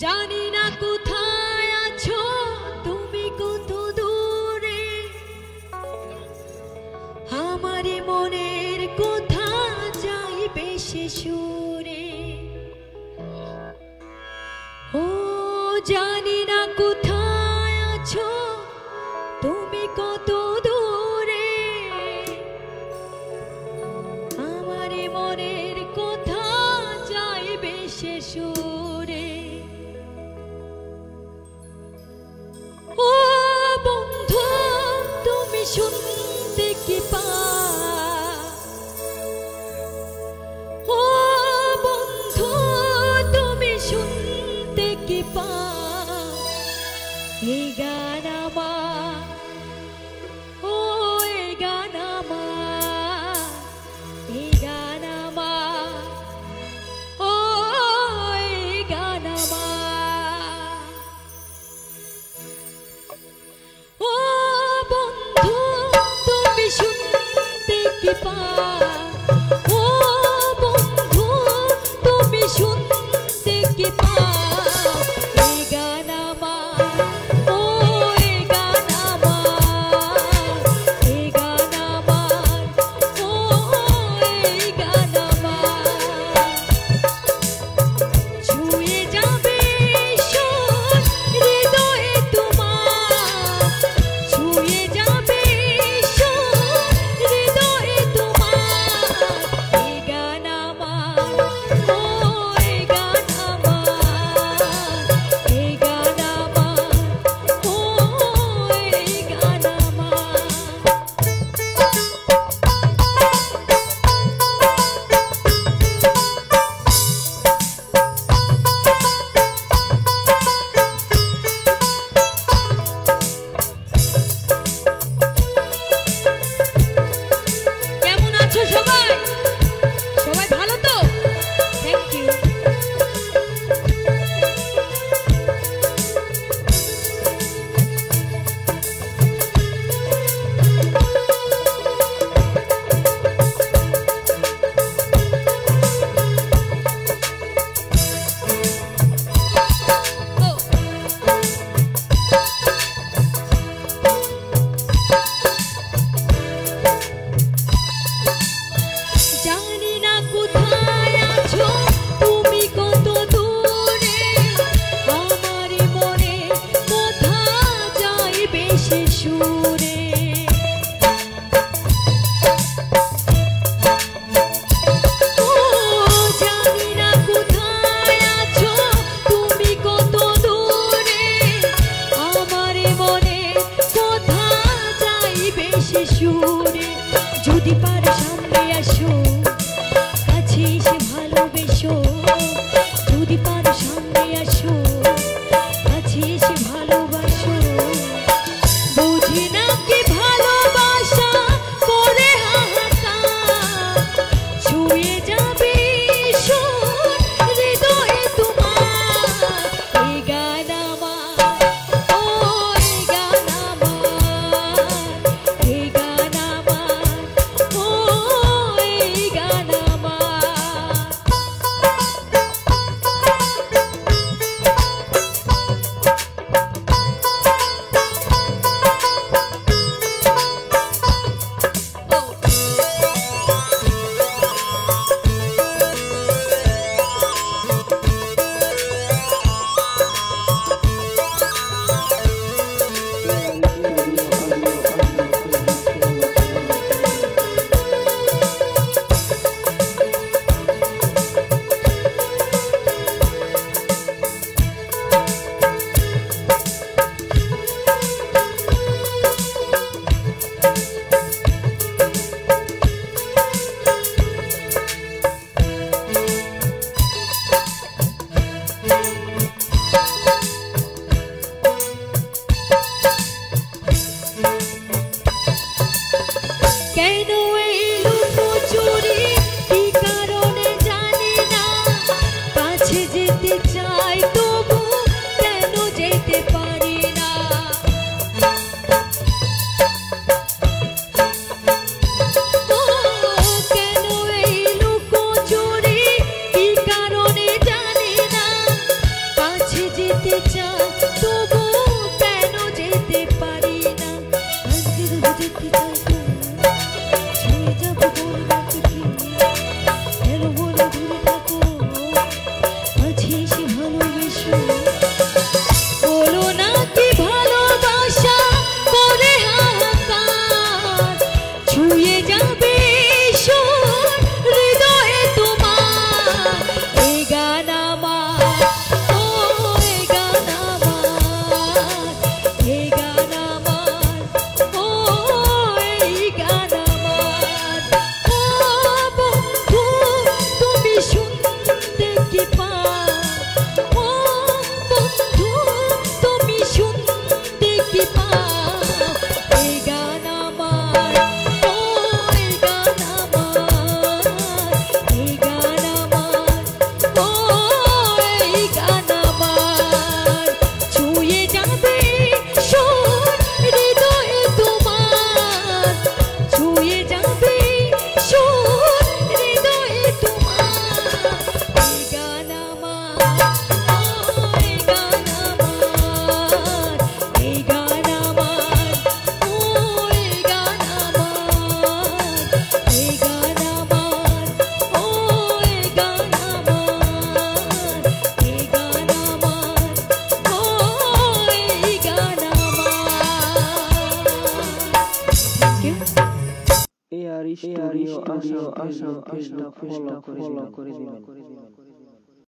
জানি না কোথায় আছো তুমি, কত দূরে আমার মনের কথা যাইবে সে সুরে। ও জানি না কোথায় আছো তুমি, কত দূরে আমার মনের কথা যাইবে সে সুরে। ও বন্ধু তুমি শুনতে কি পাও, ও বন্ধু তুমি শুনতে কি পাও, এই গান আমার, ও এই গান আমার, এই গান আমার, ও এই গান আমার। ও বন্ধু তুমি শুনতে কি পাও, ও বন্ধু তুমি শুনতে কি পাও, এই গান আমার, ও এই গান আমার, এই গান আমার, ও এই গান আমার। ছুঁয়ে যাবে সুর হৃদয়ে তোমার, ছুঁয়ে যাবে সুর হৃদয়ে তোমার, এই গান আমার, ও এই গান আমার, এই গান আমার, ও এই গান আমার। কেমন আছো সবাই? সবাই ভালো তো? Thank you. জানি না কোথায় আছো তুমি, কত দূরে আমার মনে কথা যাইবে সে সুরে। ও জানি না কোথায় আছো তুমি, কত দূরে আমার মনে কথা যাইবে সে সুরে। যদি পারো সামনে আসো, কাছে এসে ভালোবেসো, যদি পারো সামনে আসো, কাছে এসে ভালোবাসো। বুঝি যেতে চাই তবু কেন যেতে পারি না আজকে তবু যেতে চাই ছেড়ে যাবো বলবো কি কেন বলে দূরে থাকো আছি এসে ভালোবেসো বলো না কি ভালোবাসা করে হাহাকার ছুঁয়ে যাবে হৃদয়ে তোমার এই গান আমার ও এই গান আমার এই গান আমার ও এই গান আমার ও বন্ধু তুমি শুনতে কি পাও ও বন্ধু তুমি শুনতে কি পাও এই গান আমার ও এই গান আমার এই গান আমার ও এই গান আমার ছুঁয়ে যাবে হৃদয়ে তোমার ছুঁয়ে যাবে হৃদয়ে তোমার এই গান আমার ও এই গান আমার এই গান আমার ও এই গান আমার এই গান আমার ও এই গান আমার এই গান আমার ও এই গান আমার AR Studio Asal Folo করে দিবেন।